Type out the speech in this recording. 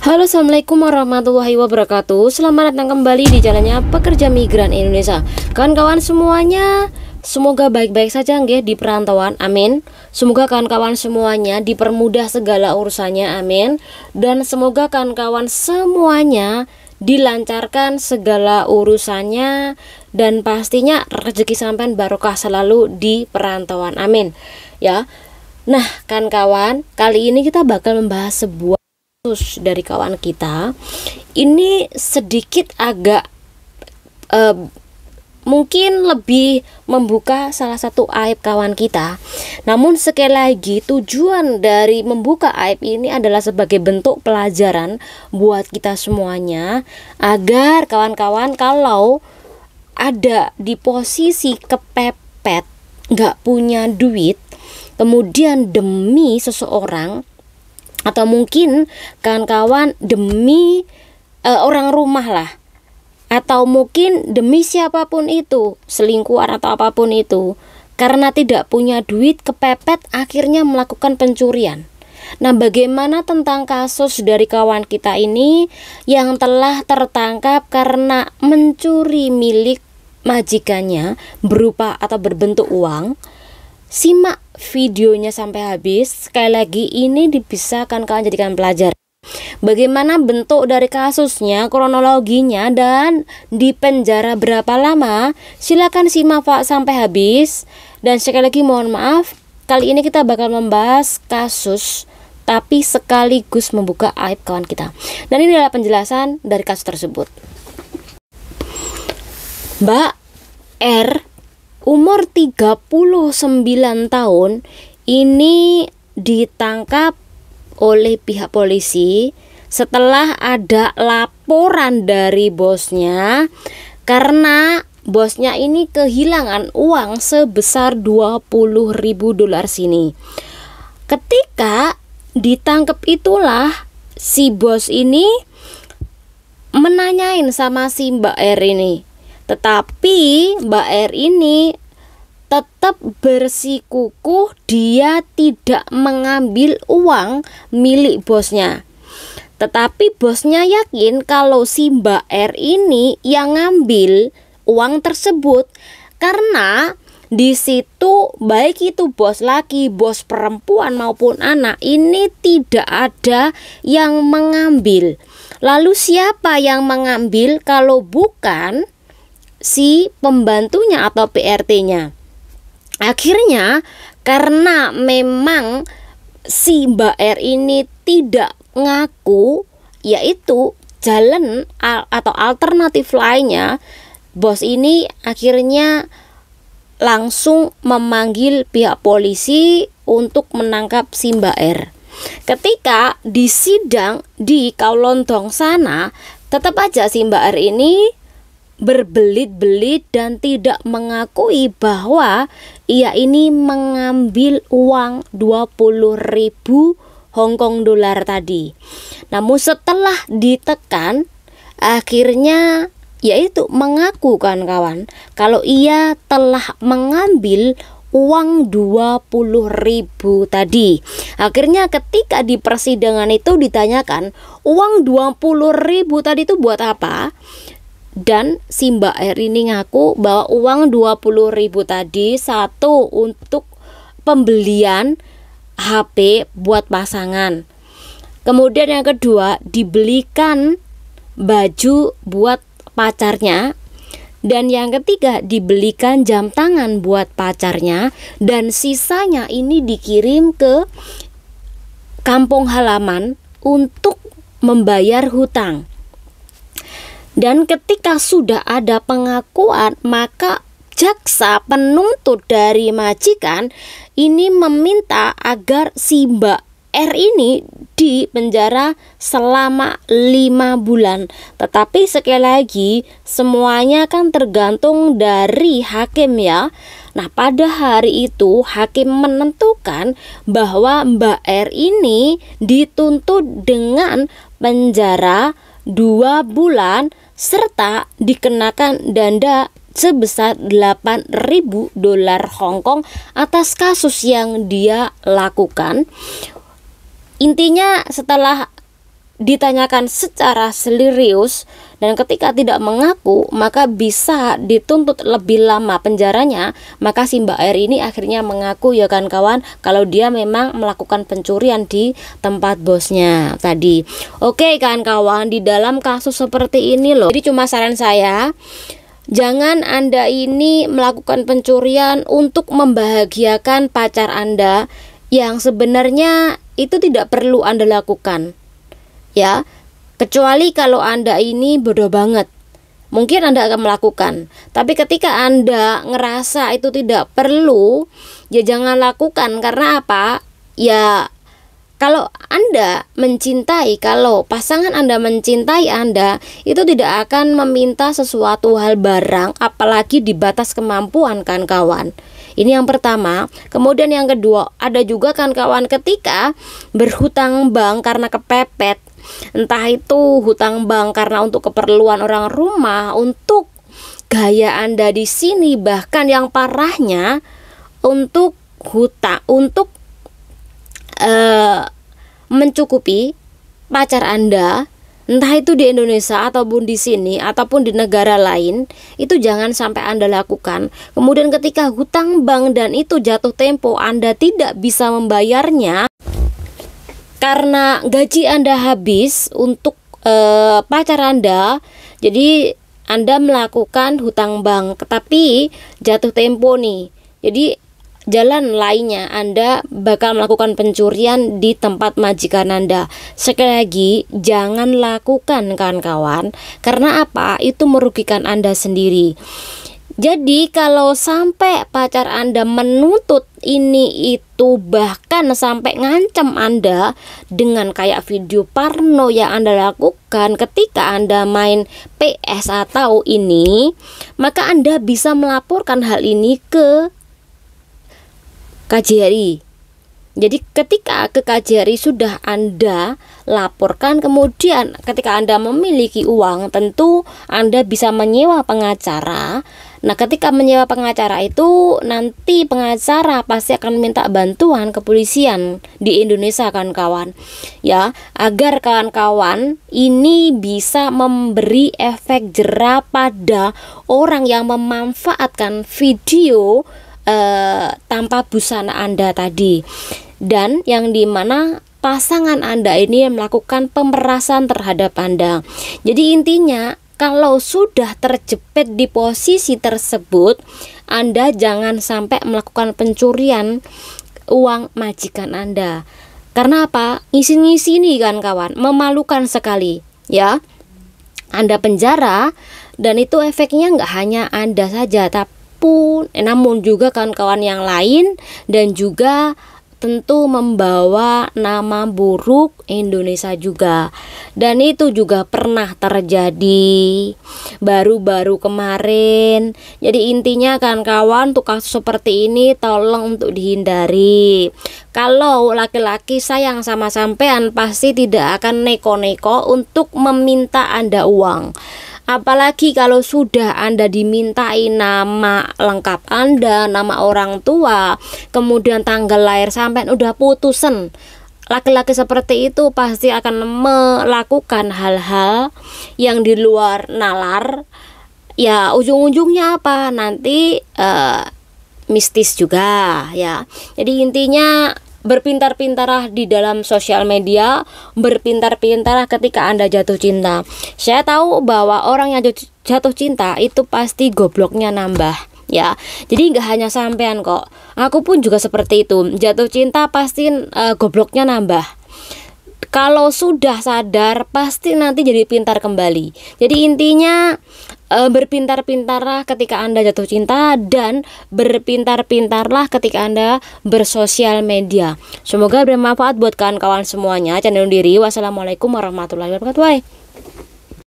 Halo, assalamualaikum warahmatullahi wabarakatuh. Selamat datang kembali di jalannya pekerja migran Indonesia. Kawan-kawan semuanya, semoga baik-baik saja nggih di perantauan, amin. Semoga kawan-kawan semuanya dipermudah segala urusannya, amin. Dan semoga kawan-kawan semuanya dilancarkan segala urusannya, dan pastinya rezeki sampean barokah selalu di perantauan, amin. Ya. Nah, kawan-kawan, kali ini kita bakal membahas sebuah kasus dari kawan kita. Ini sedikit agak mungkin lebih membuka salah satu aib kawan kita. Namun sekali lagi, tujuan dari membuka aib ini adalah sebagai bentuk pelajaran buat kita semuanya, agar kawan-kawan kalau ada di posisi kepepet, nggak punya duit, kemudian demi seseorang, atau mungkin kawan-kawan demi orang rumah lah, atau mungkin demi siapapun itu, selingkuhan atau apapun itu, karena tidak punya duit, kepepet, akhirnya melakukan pencurian. Nah, bagaimana tentang kasus dari kawan kita ini yang telah tertangkap karena mencuri milik majikannya berupa atau berbentuk uang? Simak videonya sampai habis. Sekali lagi, ini bisa kawan jadikan pelajaran. Bagaimana bentuk dari kasusnya, kronologinya, dan di penjara berapa lama? Silakan simak sampai habis. Dan sekali lagi mohon maaf, kali ini kita bakal membahas kasus tapi sekaligus membuka aib kawan kita. Dan ini adalah penjelasan dari kasus tersebut. Mbak R, umur 39 tahun, ini ditangkap oleh pihak polisi setelah ada laporan dari bosnya karena bosnya ini kehilangan uang sebesar 20.000 dolar sini. Ketika ditangkap itulah si bos ini menanyain sama si Mbak R ini. Tetapi Mbak R ini tetap bersikukuh dia tidak mengambil uang milik bosnya. Tetapi bosnya yakin kalau si Mbak R ini yang ngambil uang tersebut, karena di situ baik itu bos laki, bos perempuan maupun anak, ini tidak ada yang mengambil. Lalu siapa yang mengambil kalau bukan si pembantunya atau PRT-nya? Akhirnya karena memang si Mbak R ini tidak ngaku, yaitu jalan atau alternatif lainnya, bos ini akhirnya langsung memanggil pihak polisi untuk menangkap si Mbak R. Ketika di sidang di Kaulondong sana, tetap aja si Mbak R ini berbelit-belit dan tidak mengakui bahwa ia ini mengambil uang 20.000 Hongkong dolar tadi. Namun setelah ditekan, akhirnya yaitu mengaku kawan-kawan kalau ia telah mengambil uang 20.000 tadi. Akhirnya ketika di persidangan itu ditanyakan, uang 20.000 tadi itu buat apa? Dan si Mbak R ini ngaku bahwa uang 20.000 tadi, satu untuk pembelian HP buat pasangan, kemudian yang kedua dibelikan baju buat pacarnya, dan yang ketiga dibelikan jam tangan buat pacarnya, dan sisanya ini dikirim ke kampung halaman untuk membayar hutang. Dan ketika sudah ada pengakuan, maka jaksa penuntut dari majikan ini meminta agar si Mbak R ini di penjara selama 5 bulan. Tetapi sekali lagi, semuanya kan tergantung dari hakim ya. Nah, pada hari itu hakim menentukan bahwa Mbak R ini dituntut dengan penjara 2 bulan serta dikenakan denda sebesar 8.000 dolar Hongkong atas kasus yang dia lakukan. Intinya setelah ditanyakan secara serius dan ketika tidak mengaku maka bisa dituntut lebih lama penjaranya. Maka si Mbak R ini akhirnya mengaku ya kan kawan, kalau dia memang melakukan pencurian di tempat bosnya tadi. Oke kan kawan, di dalam kasus seperti ini loh, jadi cuma saran saya, jangan Anda ini melakukan pencurian untuk membahagiakan pacar Anda yang sebenarnya itu tidak perlu Anda lakukan. Ya, kecuali kalau Anda ini bodoh banget, mungkin Anda akan melakukan. Tapi ketika Anda ngerasa itu tidak perlu, ya jangan lakukan. Karena apa? Ya, kalau Anda mencintai, kalau pasangan Anda mencintai Anda, itu tidak akan meminta sesuatu hal barang, apalagi di batas kemampuan kan kawan. Ini yang pertama. Kemudian yang kedua, ada juga kan kawan ketika berhutang bank karena kepepet, entah itu hutang bank karena untuk keperluan orang rumah, untuk gaya Anda di sini, bahkan yang parahnya untuk hutang, untuk mencukupi pacar Anda, entah itu di Indonesia ataupun di sini ataupun di negara lain, itu jangan sampai Anda lakukan. Kemudian ketika hutang bank dan itu jatuh tempo, Anda tidak bisa membayarnya karena gaji Anda habis untuk pacar Anda, jadi Anda melakukan hutang bank, tapi jatuh tempo nih. Jadi jalan lainnya Anda bakal melakukan pencurian di tempat majikan Anda. Sekali lagi, jangan lakukan kan kawan. Karena apa? Itu merugikan Anda sendiri. Jadi kalau sampai pacar Anda menuntut ini itu, bahkan sampai ngancam Anda dengan kayak video porno yang Anda lakukan ketika Anda main PS atau ini, maka Anda bisa melaporkan hal ini ke KJRI. Jadi ketika ke KJRI sudah Anda laporkan, kemudian ketika Anda memiliki uang, tentu Anda bisa menyewa pengacara. Nah, ketika menyewa pengacara itu, nanti pengacara pasti akan minta bantuan kepolisian di Indonesia kan kawan. Ya, agar kawan-kawan ini bisa memberi efek jera pada orang yang memanfaatkan video tanpa busana Anda tadi, dan yang dimana pasangan Anda ini melakukan pemerasan terhadap Anda. Jadi intinya, kalau sudah terjepit di posisi tersebut, Anda jangan sampai melakukan pencurian uang majikan Anda. Karena apa? Ngisi-ngisi nih kan kawan, memalukan sekali ya. Anda penjara, dan itu efeknya nggak hanya Anda saja, namun juga kawan-kawan yang lain, dan juga tentu membawa nama buruk Indonesia juga. Dan itu juga pernah terjadi baru-baru kemarin. Jadi intinya kan kawan, untuk kasus seperti ini tolong untuk dihindari. Kalau laki-laki sayang sama sampean, pasti tidak akan neko-neko untuk meminta Anda uang. Apalagi kalau sudah Anda dimintai nama lengkap Anda, nama orang tua, kemudian tanggal lahir sampai udah putusan. Laki-laki seperti itu pasti akan melakukan hal-hal yang di luar nalar. Ya, ujung-ujungnya apa? Nanti mistis juga ya. Jadi intinya, berpintar-pintarlah di dalam sosial media, berpintar-pintarlah ketika Anda jatuh cinta. Saya tahu bahwa orang yang jatuh cinta itu pasti gobloknya nambah ya. Jadi nggak hanya sampean kok, aku pun juga seperti itu. Jatuh cinta pasti gobloknya nambah. Kalau sudah sadar, pasti nanti jadi pintar kembali. Jadi intinya, berpintar-pintarlah ketika Anda jatuh cinta, dan berpintar-pintarlah ketika Anda bersosial media. Semoga bermanfaat buat kawan-kawan semuanya. Jangan undur diri. Wassalamualaikum warahmatullahi wabarakatuh.